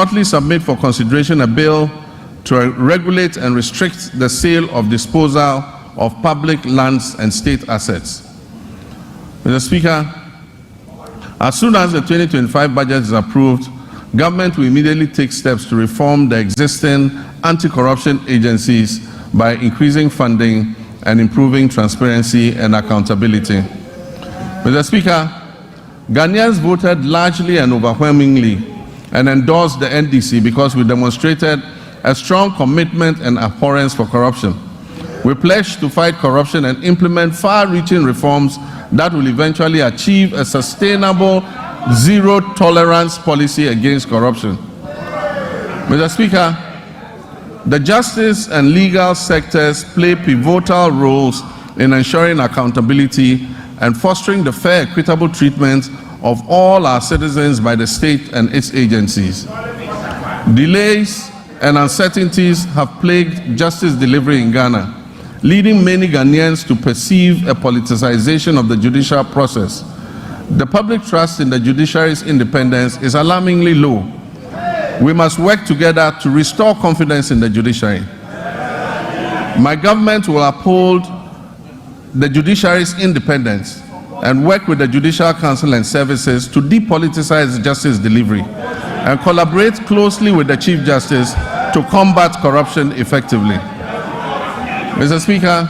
shortly submit for consideration a bill to regulate and restrict the sale of disposal of public lands and state assets. Mr. Speaker, as soon as the 2025 budget is approved, government will immediately take steps to reform the existing anti-corruption agencies by increasing funding and improving transparency and accountability. Mr. Speaker, Ghanaians voted largely and overwhelmingly and endorsed the NDC because we demonstrated a strong commitment and abhorrence for corruption. We pledged to fight corruption and implement far-reaching reforms that will eventually achieve a sustainable zero-tolerance policy against corruption. Mr. Speaker, the justice and legal sectors play pivotal roles in ensuring accountability and fostering the fair, equitable treatment of all our citizens by the state and its agencies. Delays and uncertainties have plagued justice delivery in Ghana, leading many Ghanaians to perceive a politicization of the judicial process. The public trust in the judiciary's independence is alarmingly low. We must work together to restore confidence in the judiciary. My government will uphold the judiciary's independence and work with the Judicial Council and services to depoliticize justice delivery and collaborate closely with the Chief Justice to combat corruption effectively. Mr. Speaker,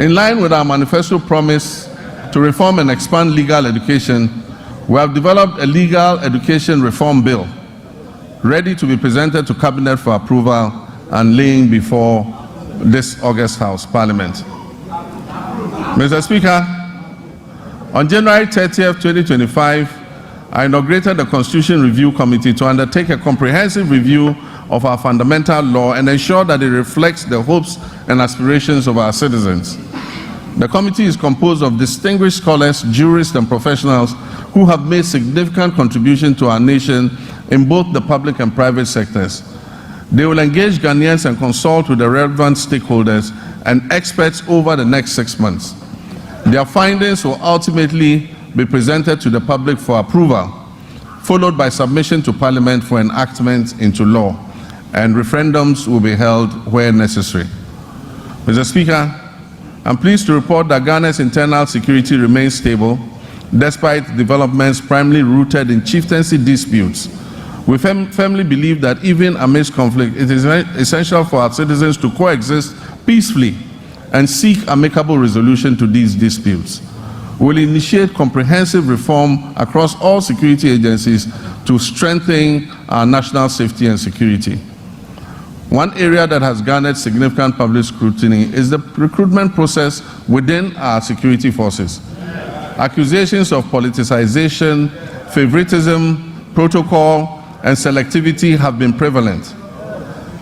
in line with our manifesto promise to reform and expand legal education, we have developed a legal education reform bill ready to be presented to Cabinet for approval and laying before this August House Parliament. Mr. Speaker, on January 30th, 2025, I inaugurated the Constitution Review Committee to undertake a comprehensive review of our fundamental law and ensure that it reflects the hopes and aspirations of our citizens. The committee is composed of distinguished scholars, jurists, and professionals who have made significant contributions to our nation in both the public and private sectors. They will engage Ghanaians and consult with the relevant stakeholders and experts over the next 6 months. Their findings will ultimately be presented to the public for approval, followed by submission to Parliament for enactment into law, and referendums will be held where necessary. Mr. Speaker, I'm pleased to report that Ghana's internal security remains stable despite developments primarily rooted in chieftaincy disputes. We firmly believe that even amidst conflict, it is essential for our citizens to coexist peacefully and seek amicable resolution to these disputes. We will initiate comprehensive reform across all security agencies to strengthen our national safety and security. One area that has garnered significant public scrutiny is the recruitment process within our security forces. Accusations of politicization, favoritism, protocol, and selectivity have been prevalent.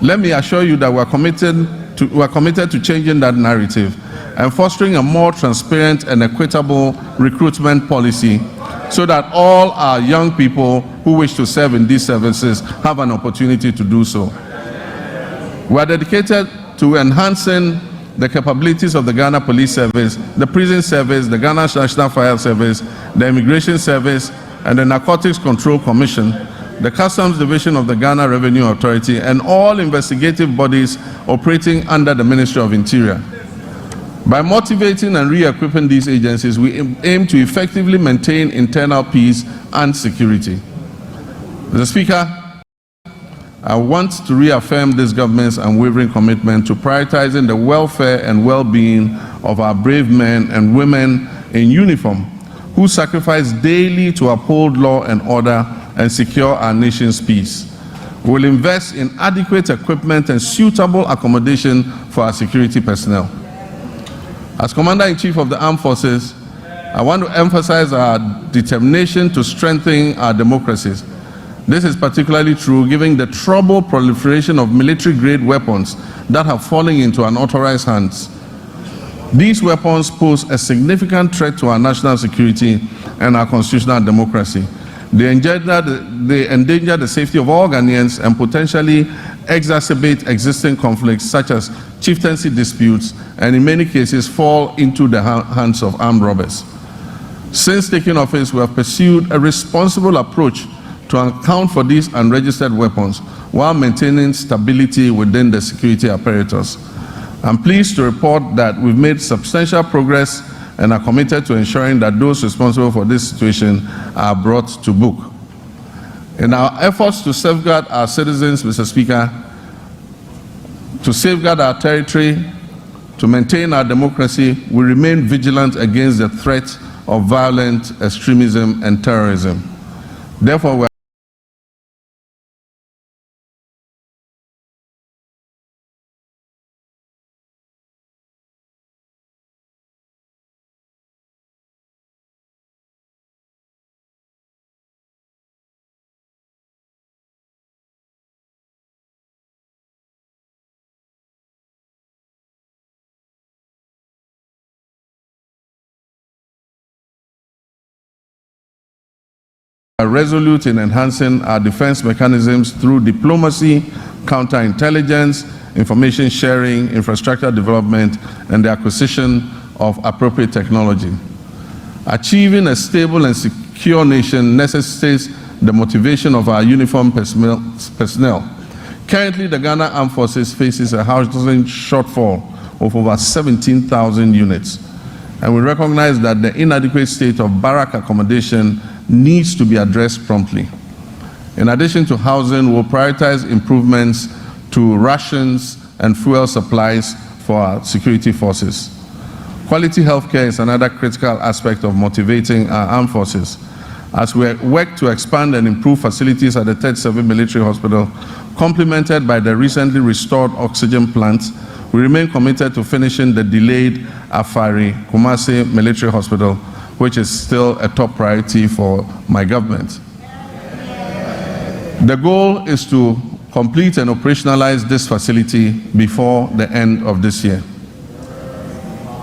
Let me assure you that we are committed to changing that narrative and fostering a more transparent and equitable recruitment policy so that all our young people who wish to serve in these services have an opportunity to do so. We are dedicated to enhancing the capabilities of the Ghana Police Service, the Prison Service, the Ghana National Fire Service, the Immigration Service, and the Narcotics Control Commission, the Customs Division of the Ghana Revenue Authority, and all investigative bodies operating under the Ministry of Interior. By motivating and re-equipping these agencies, we aim to effectively maintain internal peace and security. Mr. Speaker, I want to reaffirm this government's unwavering commitment to prioritizing the welfare and well-being of our brave men and women in uniform who sacrifice daily to uphold law and order and secure our nation's peace. We will invest in adequate equipment and suitable accommodation for our security personnel. As Commander-in-Chief of the Armed Forces, I want to emphasize our determination to strengthen our democracies. This is particularly true given the troubled proliferation of military-grade weapons that have fallen into unauthorized hands. These weapons pose a significant threat to our national security and our constitutional democracy. They endanger the safety of all Ghanaians and potentially exacerbate existing conflicts such as chieftaincy disputes, and in many cases fall into the hands of armed robbers. Since taking office, we have pursued a responsible approach to account for these unregistered weapons while maintaining stability within the security apparatus. I'm pleased to report that we've made substantial progress and are committed to ensuring that those responsible for this situation are brought to book. In our efforts to safeguard our citizens, Mr. Speaker, to safeguard our territory, to maintain our democracy, we remain vigilant against the threat of violent extremism and terrorism. Therefore, we are resolute in enhancing our defense mechanisms through diplomacy, counterintelligence, information sharing, infrastructure development, and the acquisition of appropriate technology. Achieving a stable and secure nation necessitates the motivation of our uniformed personnel. Currently, the Ghana Armed Forces faces a housing shortfall of over 17,000 units, and we recognize that the inadequate state of barrack accommodation needs to be addressed promptly. In addition to housing, we'll prioritize improvements to rations and fuel supplies for our security forces. Quality healthcare is another critical aspect of motivating our armed forces. As we work to expand and improve facilities at the 37 Military Hospital, complemented by the recently restored oxygen plant, we remain committed to finishing the delayed Afari Kumasi Military Hospital, which is still a top priority for my government. The goal is to complete and operationalize this facility before the end of this year.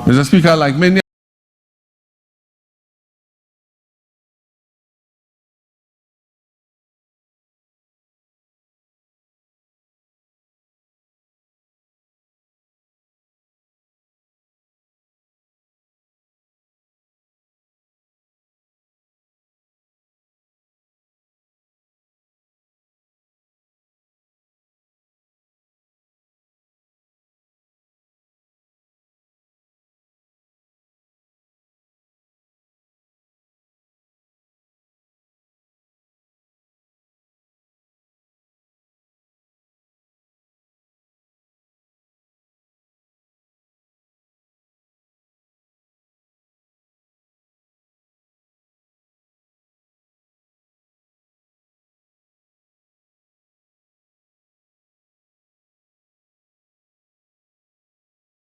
Mr. Speaker, like many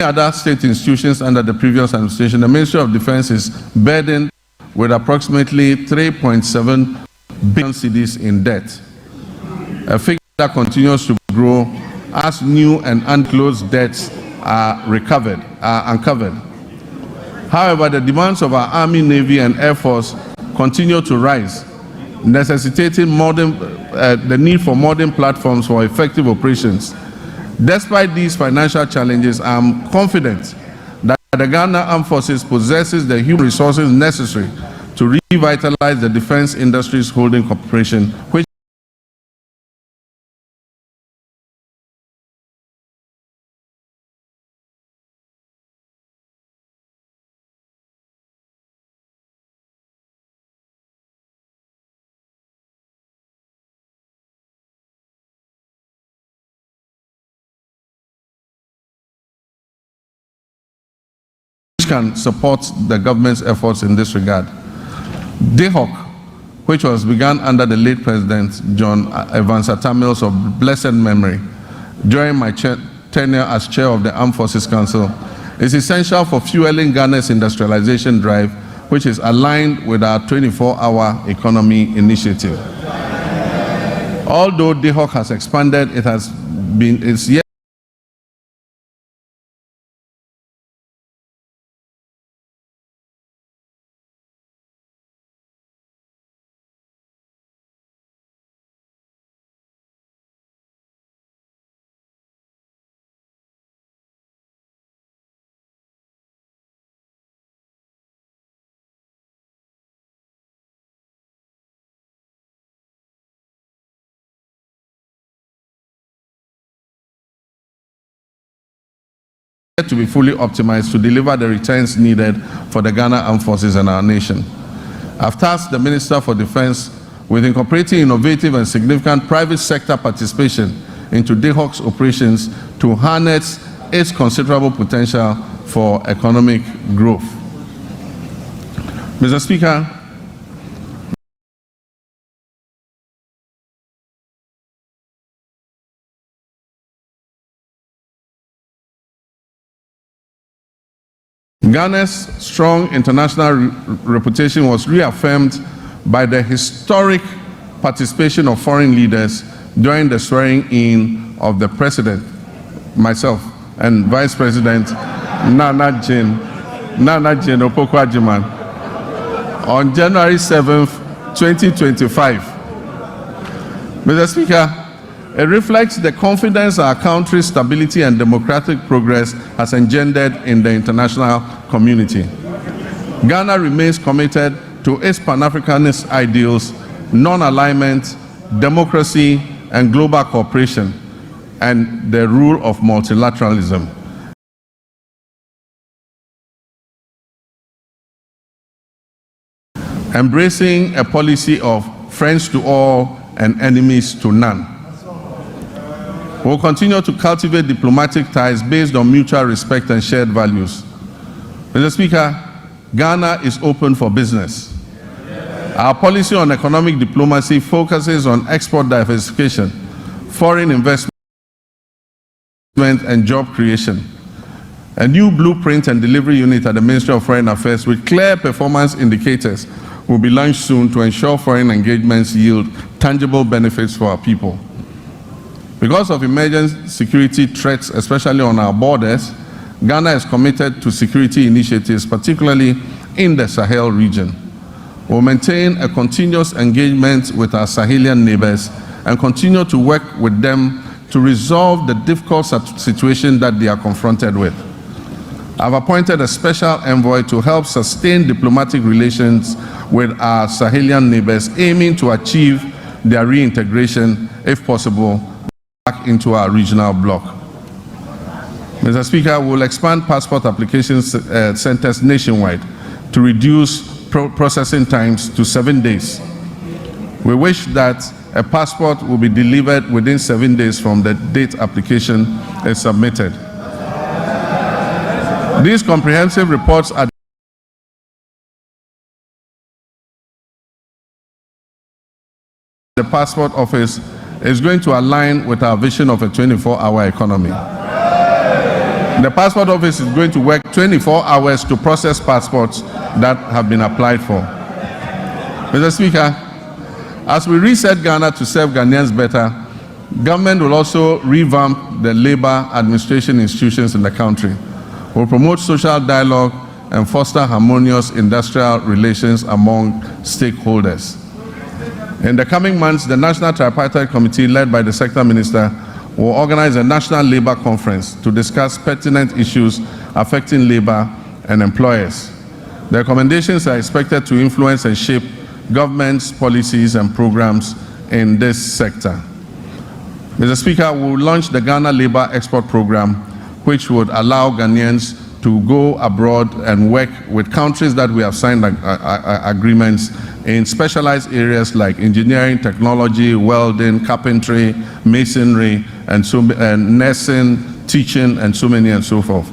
other state institutions under the previous administration, the Ministry of Defense is burdened with approximately 3.7 billion cedis in debt, a figure that continues to grow as new and unclosed debts are uncovered. However, the demands of our Army, Navy, and Air Force continue to rise, necessitating the need for modern platforms for effective operations. Despite these financial challenges, I am confident that the Ghana Armed Forces possesses the human resources necessary to revitalize the Defense Industries Holding Corporation, which can support the government's efforts in this regard. DHOC, which was begun under the late President John Evans Atta Mills of blessed memory during my tenure as chair of the Armed Forces Council, is essential for fueling Ghana's industrialization drive, which is aligned with our 24-hour economy initiative. Although DHOC has expanded, it's yet to be fully optimized to deliver the returns needed for the Ghana Armed Forces and our nation. I've tasked the Minister for Defense with incorporating innovative and significant private sector participation into DHOC's operations to harness its considerable potential for economic growth. Mr. Speaker, Ghana's strong international reputation was reaffirmed by the historic participation of foreign leaders during the swearing-in of the President, myself, and Vice President Nana Jane Opoku-Agyeman on January 7th, 2025. Mr. Speaker, it reflects the confidence our country's stability and democratic progress has engendered in the international community. Ghana remains committed to its Pan-Africanist ideals, non-alignment, democracy, and global cooperation, and the rule of multilateralism. Embracing a policy of friends to all and enemies to none. We'll continue to cultivate diplomatic ties based on mutual respect and shared values. Mr. Speaker, Ghana is open for business. Our policy on economic diplomacy focuses on export diversification, foreign investment, and job creation. A new blueprint and delivery unit at the Ministry of Foreign Affairs with clear performance indicators will be launched soon to ensure foreign engagements yield tangible benefits for our people. Because of emerging security threats, especially on our borders, Ghana is committed to security initiatives, particularly in the Sahel region. We'll maintain a continuous engagement with our Sahelian neighbors and continue to work with them to resolve the difficult situation that they are confronted with. I've appointed a special envoy to help sustain diplomatic relations with our Sahelian neighbors, aiming to achieve their reintegration, if possible, back into our regional bloc. Mr. Speaker, we'll expand passport application centers nationwide to reduce processing times to 7 days. We wish that a passport will be delivered within 7 days from the date application is submitted. These comprehensive reports are the passport office is going to align with our vision of a 24-hour economy. The passport office is going to work 24 hours to process passports that have been applied for. Mr. Speaker, as we reset Ghana to serve Ghanaians better, government will also revamp the labor administration institutions in the country. We'll promote social dialogue and foster harmonious industrial relations among stakeholders. In the coming months, the National Tripartite Committee, led by the Sector Minister, will organize a national labor conference to discuss pertinent issues affecting labor and employers. The recommendations are expected to influence and shape government's policies and programs in this sector. Mr. Speaker, we will launch the Ghana Labor Export Program, which would allow Ghanaians to go abroad and work with countries that we have signed agreements in specialized areas like engineering, technology, welding, carpentry, masonry, and nursing, teaching, and so many and so forth.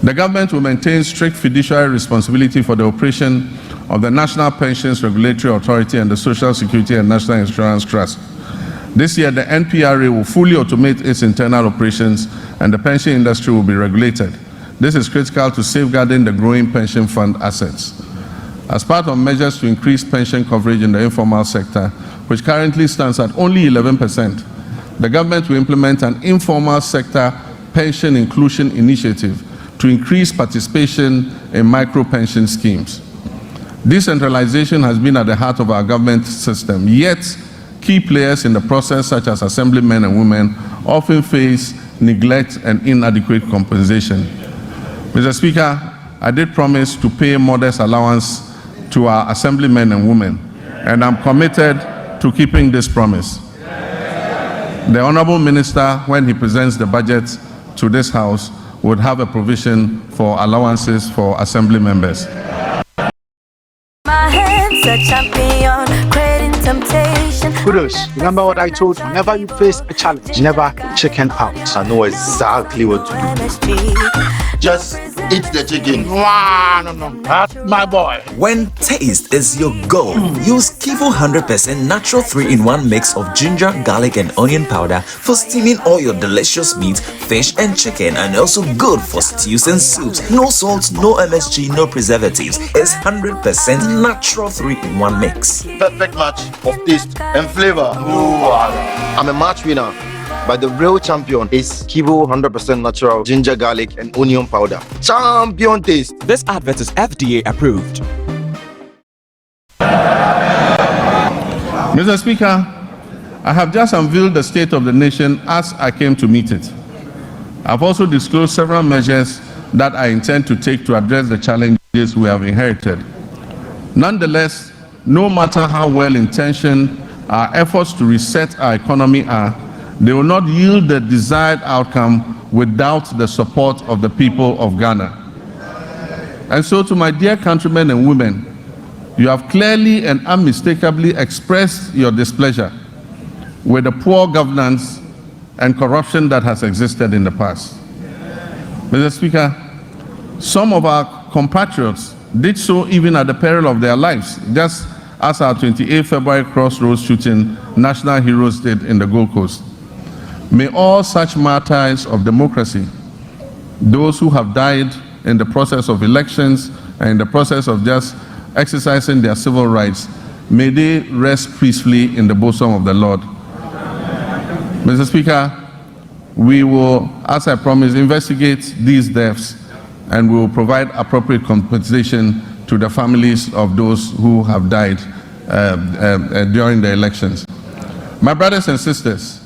The government will maintain strict fiduciary responsibility for the operation of the National Pensions Regulatory Authority and the Social Security and National Insurance Trust. This year, the NPRA will fully automate its internal operations and the pension industry will be regulated. This is critical to safeguarding the growing pension fund assets. As part of measures to increase pension coverage in the informal sector, which currently stands at only 11%, the government will implement an informal sector pension inclusion initiative to increase participation in micro-pension schemes. Decentralization has been at the heart of our government system, yet key players in the process, such as assemblymen and women, often face neglect and inadequate compensation. Mr. Speaker, I did promise to pay modest allowance to our assemblymen and women, and I'm committed to keeping this promise. The Honorable Minister, when he presents the budget to this House, will would have a provision for allowances for assembly members. My hands a champion, creating temptation. Kudos. Remember what I told you. Whenever you face a challenge, never chicken out. I know exactly what to do. MSG. Just eat the chicken. No. That's my boy. When taste is your goal, use Kivo 100% natural 3-in-1 mix of ginger, garlic and onion powder for steaming all your delicious meat, fish and chicken, and also good for stews and soups. No salt, no MSG, no preservatives. It's 100% natural 3-in-1 mix. Perfect match of taste and flavor. I'm a match winner. But the real champion is Kivo 100% natural ginger, garlic and onion powder. Champion taste. This advert is FDA approved. Mr. Speaker, I have just unveiled the state of the nation as I came to meet it. I've also disclosed several measures that I intend to take to address the challenges we have inherited. Nonetheless, no matter how well-intentioned our efforts to reset our economy are, they will not yield the desired outcome without the support of the people of Ghana. And so to my dear countrymen and women, you have clearly and unmistakably expressed your displeasure with the poor governance and corruption that has existed in the past. Mr. Speaker, some of our compatriots did so even at the peril of their lives, just as our 28 February crossroads shooting national heroes did in the Gold Coast. May all such martyrs of democracy, those who have died in the process of elections and in the process of just exercising their civil rights, may they rest peacefully in the bosom of the Lord. Mr. Speaker, we will, as I promised, investigate these deaths and we will provide appropriate compensation to the families of those who have died during the elections. My brothers and sisters,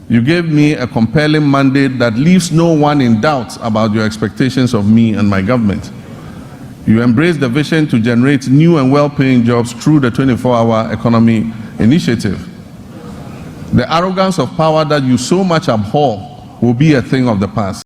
you gave me a compelling mandate that leaves no one in doubt about your expectations of me and my government. You embraced the vision to generate new and well-paying jobs through the 24-hour economy initiative. The arrogance of power that you so much abhor will be a thing of the past.